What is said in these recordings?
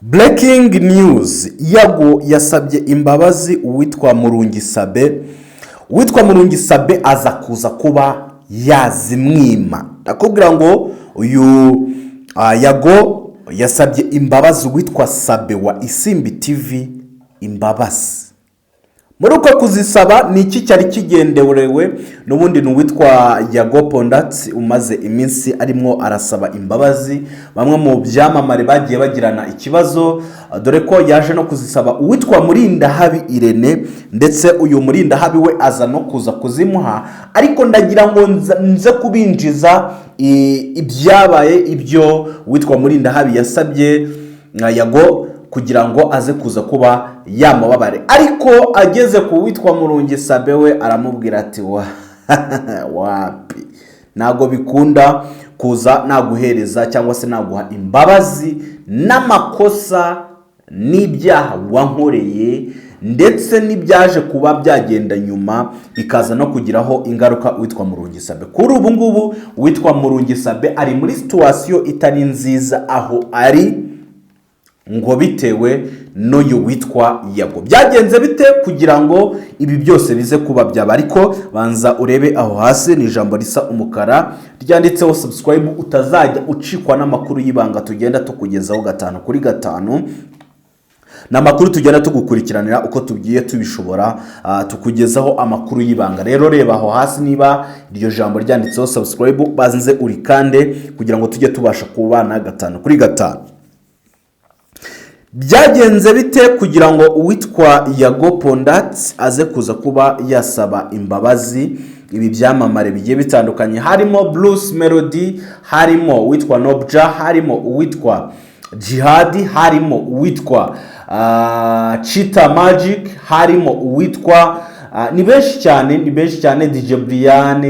Breaking news, Yago yasabye imbabazi uwitwa Murungisabe. Uwitwa Murungisabe aza kuza kuba yazimwima. Nakubwira ngo uyu Yago yasabye imbabazi uwitwa Sabe wa Isimbi TV imbabazi. Muri uko kuzisaba ni iki cyari kigendewerewe n'ubundi n'uwitwa Yago Pondats umaze iminsi arimo arasaba imbabazi bamwe mu byamamare bagiye bagirana ikibazo, dore ko yaje no kuzisaba uwitwa Murindahabi Irene, ndetse uyu Murindahabi we aza no kuza kuzimuha, ariko ndagira ngo nze kubinjiza ibyabaye ibyo uwitwa Murindahabi yasabye Yago kugira ngo aze kuza kuba yamubabare. Ariko ageze ku witwa Murungisabe we aramubwira ati wapi, nago bikunda kuza naguhereza cyangwa se naguha imbabazi n'amakosa n'ibyaha wankoreye, ndetse n'ibyaje kuba byagenda nyuma bikaza no kugiraho ingaruka witwa Murungisabe. Kuri ubu ngubu witwa Murungisabe ari muri situation itari nziza aho ari, ngo bitewe n'uyu witwa Yago. Byagenze bite kugira ngo ibi byose bize kuba byaba? Ariko banza urebe aho hasi ni ijambo risa umukara ryanditseho subscribe, utazajya ucikwa n'amakuru y'ibanga tugenda tukugezaho 5 kuri 5. Namakuru tugenda tugukurikiranira uko tugiye tubishobora, tukugezaho amakuru y'ibanga. Rero reba aho hasi niba iryo jambo ryanditseho subscribe, banze urikande kugira ngo tujye tubasha kubana 5 kuri 5. Byagenze bite kugira ngo uwitwa Yago Pondats aze kuza kuba yasaba imbabazi ibi byamamare bigiye bitandukanye? Harimo Bruce Melody, harimo uwitwa Nobja, harimo uwitwa Jihadi, harimo uwitwa Cheetah Magic, harimo uwitwa ni benshi cyane DJ Brian,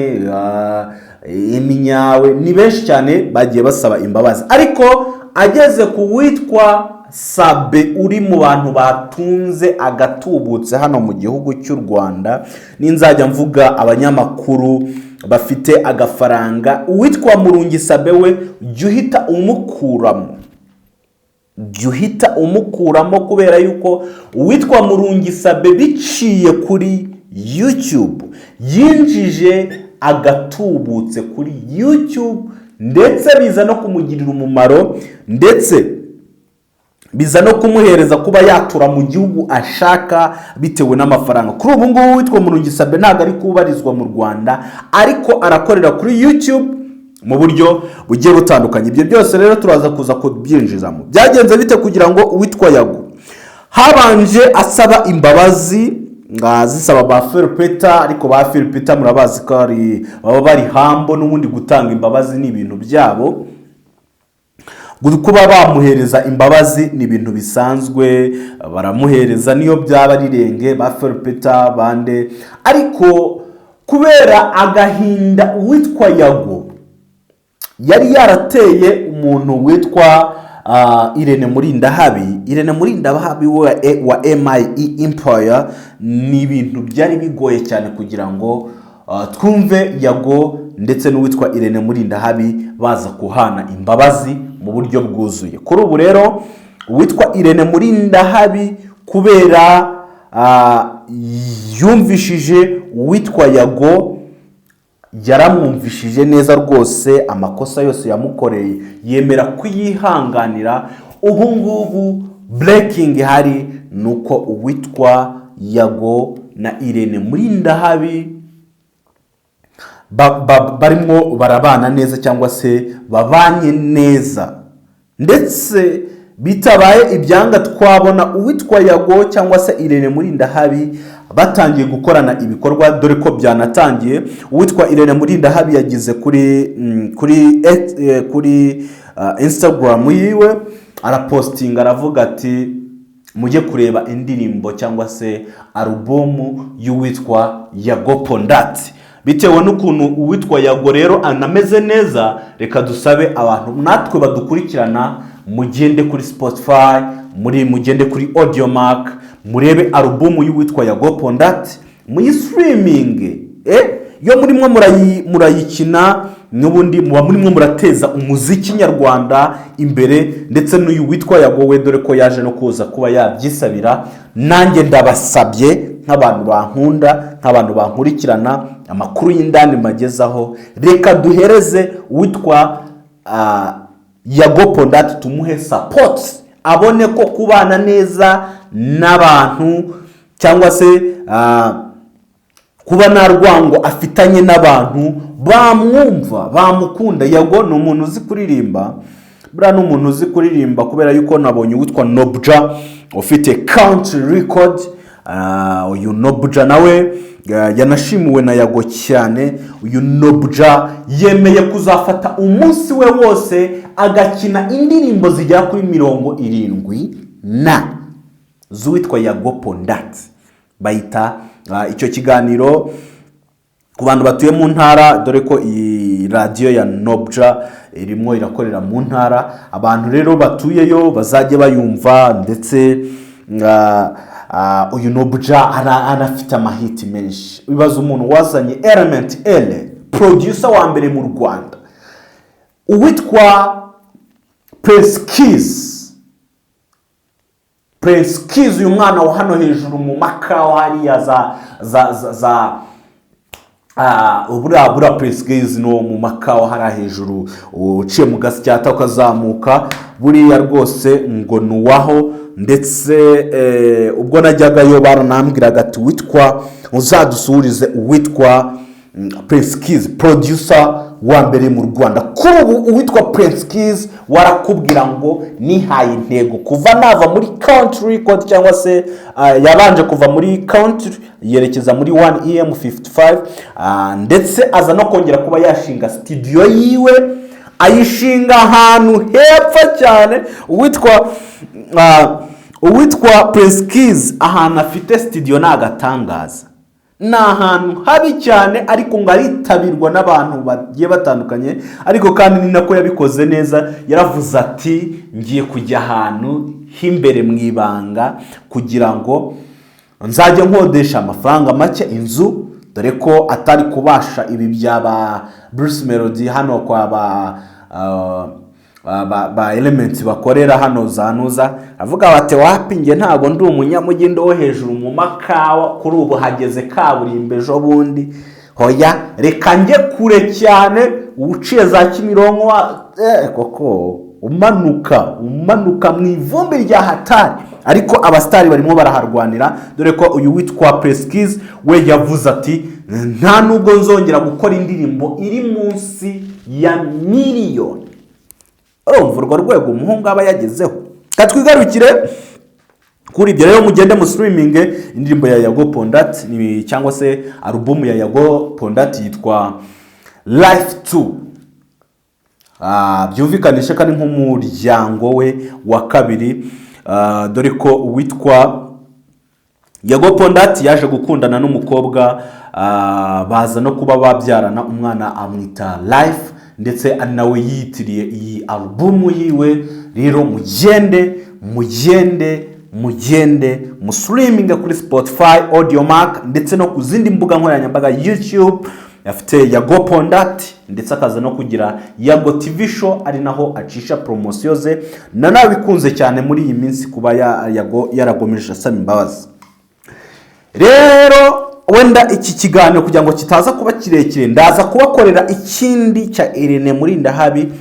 Eminyawe, ni benshi cyane bagiye basaba imbabazi. Ariko ageze ku witwa Sabe uri mu bantu batunze agatubutse hano mu gihugu cy'u Rwanda, ninzajya mvuga abanyamakuru bafite agafaranga, uwitwa Murungisabe we juhita umukuramo kubera yuko uwitwa Murungisabe biciye kuri YouTube yinjije agatubutse kuri YouTube, ndetse biza no kumugirira umumaro, ndetse biza no kumuhereza kuba yatura mu gihugu ashaka bitewe n'amafaranga. Kuri ubu ngubu witwa Murungisabe ntabwo ari kubarizwa mu Rwanda, ariko arakorera kuri YouTube mu buryo bugiye butandukanye. Ibyo byose rero turaza kuza kubyinjizamo. Byagenze bite kugira ngo uwitwa Yago habanje asaba imbabazi, ngazisaba ba Felpeta, ariko ba Felpeta murabazi ko ari baba bari hambo, n'ubundi gutanga imbabazi ni ibintu byabo, kuba bamuhereza imbabazi ni ibintu bisanzwe, baramuhereza niyo byaba rirenge ba Felpeta bande. Ariko kubera agahinda uwitwa Yago yari yarateye umuntu witwa Irene Murindahabi wa MIE Empire, ni ibintu byari bigoye cyane kugira ngo twumve Yago ndetse n'uwitwa Irene Murindahabi baza kuhana imbabazi mu buryo bwuzuye. Kuri ubu rero uwitwa Irene Murindahabi kubera yumvishije uwitwa Yago, yaramwumvishije neza rwose, amakosa yose yamukoreye yemera kuyihanganira. Ubu ngubu breaking hari nuko uwitwa Yago na Irene Murindahabi barimo barabana neza, cyangwa se babanye neza, ndetse bitabaye ibyanga twabona uwitwa Yago cyangwa se Irene Murindahabi batangiye gukorana ibikorwa, dore ko byanatangiye. Uwitwa Irene Murindahabi yagize kuri Instagram yiwe arapostinga aravuga ati mujye kureba indirimbo cyangwa se alubumu y'uwitwa Yago Pondats. Bitewe n'ukuntu uwitwa Yago rero anameze neza, reka dusabe abantu natwe badukurikirana mugende kuri Spotify, mugende kuri Audiomack, murebe alubumu y'uwitwa Yago Pondats, muyistreaming, yo murimo murayikina n'ubundi muba murimo murateza umuziki nyarwanda imbere, ndetse n'uyu witwa Yago we dore ko yaje no kuza kuba yabyisabira. Nanjye ndabasabye nk'abantu bankunda, nk'abantu bankurikirana amakuru y'indani magezaho, reka duhereze witwa Yago Pondati tumuhe support, abone ko kubana neza n'abantu cyangwa se kuba nta rwango afitanye n'abantu bamwumva bamukunda. Yago ni umuntu uzi kuririmba, buriya ni umuntu uzi kuririmba, kubera yuko nabonye witwa Nobja ufite country record. Uyu Nobja nawe yanashimiwe na Yago cyane. Uyu Nobja yemeye kuzafata umunsi we wose agakina indirimbo zigera kuri 70 na z'uwitwa Yago Pondati. Bayita icyo kiganiro ku bantu batuye mu ntara, dore ko iyi radio ya Nobja irimo irakorera mu ntara. Abantu rero batuyeyo bazajye bayumva, ndetse uyu Nobja anafite amahiti menshi. Bibaza umuntu wazanye Element L, producer wa mbere mu Rwanda, uwitwa Prince Kiss, uyu mwana wa hano hejuru mu makawa hariya ubura Prince Kiss no mu makawa hari hejuru, uciye mu gasyata ukazamuka, buriya rwose ngo nuwaho. Ndetse ubwo najyagayo baranambwiraga ati witwa uzadusurize uwitwa Prince Kiss, producer wa mbere mu Rwanda. Kuri ubu uwitwa Prince Kiss warakubwira ngo nihaye intego kuva nava muri country record, cyangwa se yabanje kuva muri country yerekeza muri 1EM55, ndetse aza no kongera kuba yashinga studio yiwe, ayishinga ahantu hepfa cyane. Uwitwa Prince Kiss ahantu afite studio n'agatangaza, ni ahantu habi cyane, ariko ngo aritabirwa n'abantu bagiye batandukanye. Ariko kandi ni nako yabikoze neza, yaravuze ati ngiye kujya ahantu h'imbere mu ibanga kugira ngo nzajya nkodesha amafaranga make inzu, dore ko atari kubasha ibi byaba Bruce Melody hano kwa ba Elements bakorera hano zanuza. Avuga bati wapi nge ntago ndi umunyamugendo wo hejuru mu makawa, kuri ubu hageze kaburimbo ejo bundi, hoya reka nge kure cyane, uciye za Kimironko koko umanuka mu ivumbi rya hatari. Ariko abastari barimo baraharwanira, dore ko uyu witwa Prince Kiss we yavuze ati nta nubwo nzongera gukora indirimbo iri munsi ya miliyoni. Urumva urwo rwego umuhungu aba yagezeho. Katwigarukire kuri ibyo rero, mugende mu streaming indirimbo ya Yago Pondati, cyangwa se album ya Yago Pondati yitwa Life 2. Byumvikanisha kandi nk'umuryango we wa kabiri, dore ko witwa Yago Pondati yaje gukundana n'umukobwa, baza no kuba babyarana umwana amwita Life, ndetse ari nawe yitiriye iyi album yiwe. Rero mugende mu streaming kuri Spotify, Audiomack, ndetse no ku zindi mbuga nkoranyambaga YouTube. Afite Yago Pondati, ndetse akaza no kugira Yago TV show, ari naho acisha promotion ze. Nanabikunze cyane muri iyi minsi kuba Yago yaragomeje asaba imbabazi. Rero wenda iki kiganiro kugira ngo kitaza kuba kirekire, ndaza kubakorera ikindi cya Irene muri ndahabi,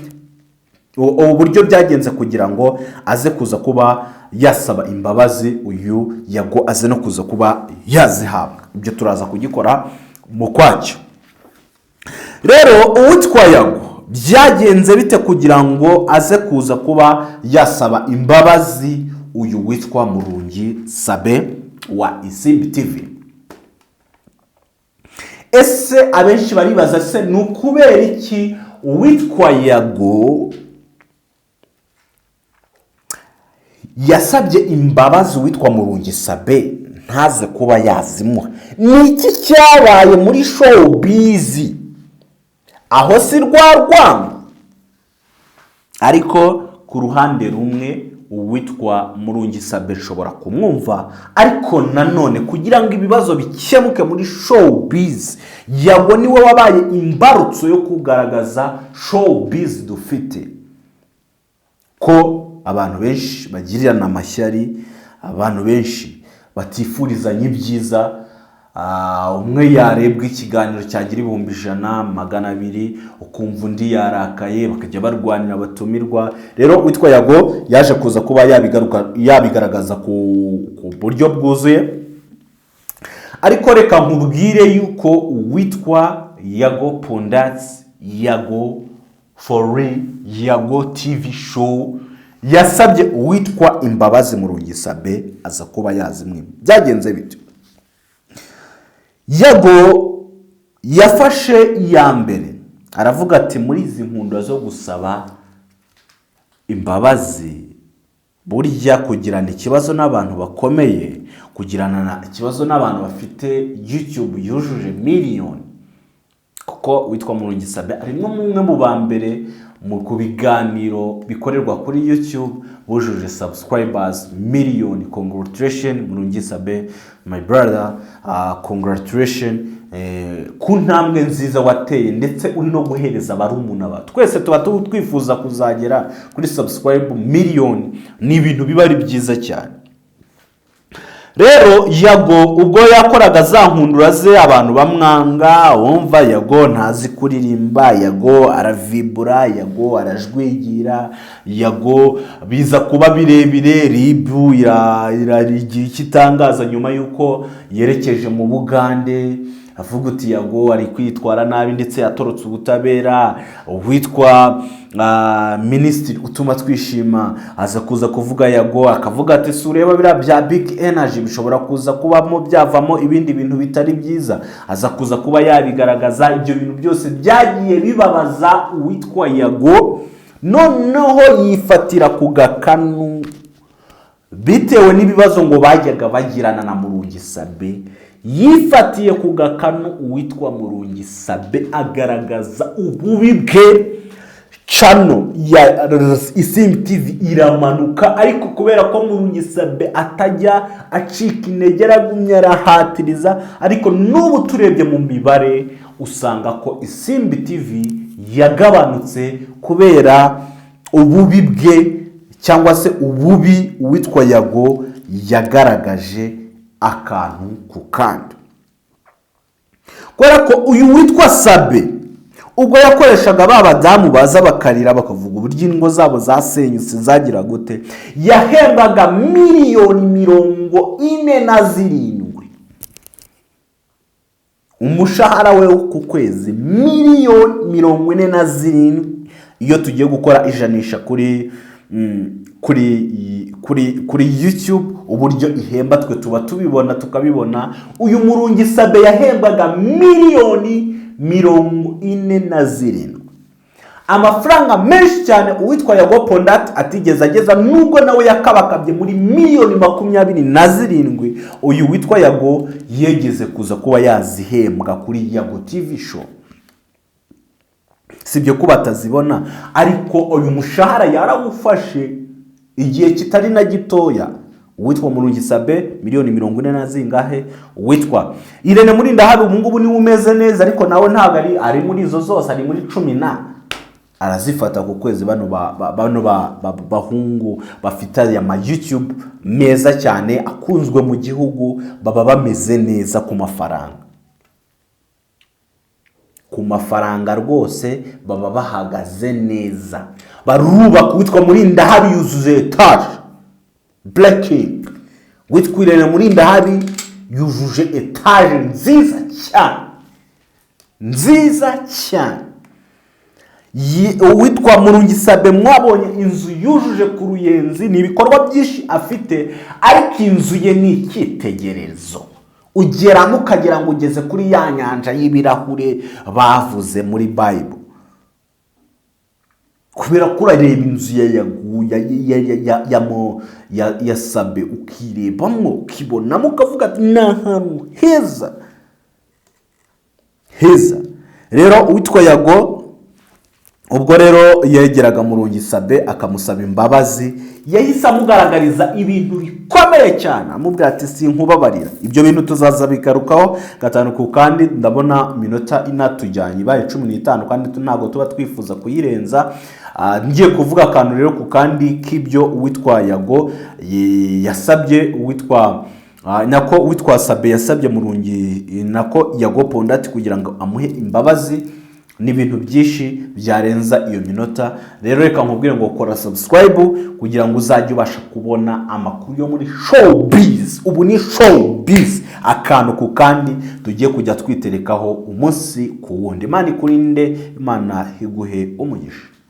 uburyo byagenze kugira ngo aze kuza kuba yasaba imbabazi uyu Yago, aze no kuza kuba yazihabwa. Ibyo turaza kugikora mu kwacyo. Rero uwitwa Yago byagenze bite kugira ngo aze kuza kuba yasaba imbabazi uyu witwa Murungi Sabin wa Isimbi TV? Ese abenshi baribaza se nukubera iki uwitwa Yago yasabye imbabazi uwitwa Murungi Sabin ntaze kuba yazimuha? Ni iki cyabaye muri showbiz? Aho si rwango. Ariko ku ruhande rumwe uwitwa Murungi Sabin shobora kumwumva, ariko nanone kugira ngo ibibazo bikemuke muri showbiz, Yago niwe wabaye imbarutso yo kugaragaza showbiz dufite, ko abantu benshi bagirirana amashyari, abantu benshi batifurizanya ibyiza. Umwe yarebwa ikiganiro cyagira 100,000 ukumva undi yarakaye, bakajya barwanira batumirwa. Rero witwa Yago yaje kuza kuba yabigaragaza ku buryo bwuzuye, ariko reka nkubwire yuko witwa Yago Pundats, Yago for real, Yago TV show yasabye uwitwa Imbabazi Murungi Sabin aza kuba yazimwima. Byagenze bite? Yago yafashe iya mbere aravuga ati muri izi nkundwa zo gusaba imbabazi, burya kugirana ikibazo n'abantu bakomeye, kugirana ikibazo n'abantu bafite YouTube yujuje miliyoni, kuko witwa Murungi Sabin arimo umwe mu ba mbere mu kubiganiro bikorerwa kuri YouTube bujuje subscribers miliyoni. Congratulations Murungi Sabin, my brother, congratulations ku ntambwe nziza wateye, ndetse uri no guhereza barumuna ba twese tuba twifuza kuzagera kuri subscribe miliyoni. Ni ibintu biba ari byiza cyane. Rero Yago ubwo yakoraga za nkundura ze abantu bamwanga, wumva Yago ntazi kuririmba, Yago aravibura, Yago arajwigira, Yago biza kuba birebire, ribu iragira ikitangaza nyuma yuko yerekeje mu Bugande, avuga uti Yago ari kwitwara nabi ndetse yatorotse ubutabera. Witwa Minisitiri Utuma Twishima aza kuza kuvuga Yago, akavuga ati sureba bira bya big energy bishobora kuza kubamo byavamo ibindi bintu bitari byiza. Aza kuza kuba yabigaragaza. Ibyo bintu byose byagiye bibabaza uwitwa Yago, noneho yifatira ku gakanu bitewe n'ibibazo ngo bajyaga bagirana na Murungi Sabin. Yifatiye ku gakanu uwitwa Murungi Sabin agaragaza ububi bwe. Chano ya Isimbi TV iramanuka, ariko kubera ko Murungi Sabin atajya acika intege, aragumya arahatiriza. Ariko n'ubu turebye mu mibare usanga ko Isimbi TV yagabanutse kubera ububi bwe, cyangwa se ububi uwitwa Yago yagaragaje akantu ku kandi. Kubera ko uyu witwa Sabin ubwo yakoreshaga babadamu baza bakarira bakavuga uburyo ingo zabo zasenyutse zagira gute, yahembaga miliyoni 47. Umushahara we ku kwezi miliyoni 47. Iyo tugiye gukora ijanisha kuri YouTube uburyo ihemba twe tuba tubibona tukabibona, uyu Murungi Sabin yahembaga miliyoni 47. Amafaranga menshi cyane uwitwa Yago Pundats atigeze ageza, nubwo nawe yakabakabye muri miliyoni 27. Uyu witwa Yago yegeze kuza kuba yazihembwa kuri Yago TV show. Sibyo kuba atazibona, ariko uyu mushahara yarawufashe igihe kitari na gitoya. Uwitwa Murungi Sabin miliyoni 40 Uwitwa Irene muri ndahabi ubu ngubu ni umeze neza, ariko nawe ntabwo ari muri izo zose, ari muri 10 arazifata ku kwezi. Bano bahungu bafite ya YouTube meza cyane akunzwe mu gihugu baba bameze neza ku mafaranga rwose, baba bahagaze neza. Barubaka uwitwa muri ndahabi yuzuze etage Blacking. Witwa Irene muri ndahabi yujuje etage nziza cyane. Witwa Murungi Sabin mwabonye inzu yujuje ku Ruyenzi, ni ibikorwa byinshi afite, ariko inzu ye ni icyitegererezo. Ugeramo ukagira ngo ugeze kuri ya nyanja y'ibirahure bavuze muri Bible. Kubera ko urareba inzu ya Sabin ukirebamo ukibonamo ukavuga ati ni ahantu heza. Rero uwitwa Yago ubwo rero yegeraga Murungi Sabin akamusaba imbabazi, yahise amugaragariza ibintu bikomeye cyane, amubwira ati sinkubabarira. Ibyo bintu tuzaza bikarukaho gatanu ku kandi, ndabona minota inatujyanye ibaye 15 kandi ntabwo tuba twifuza kuyirenza. Ngiye kuvuga akantu rero ku kandi k'ibyo uwitwa Yago yasabye uwitwa Sabin yasabye Murungi nako Yago Pondati kugira ngo amuhe imbabazi. Ni ibintu byinshi byarenza iyo minota. Rero reka nkubwire ngo kora subscribe kugira ngo uzajye ubasha kubona amakuru yo muri showbiz. Ubu ni showbiz, akantu ku kandi tugiye kujya twiterekaho umunsi ku wundi. Imana ikurinde, Imana iguhe umugisha.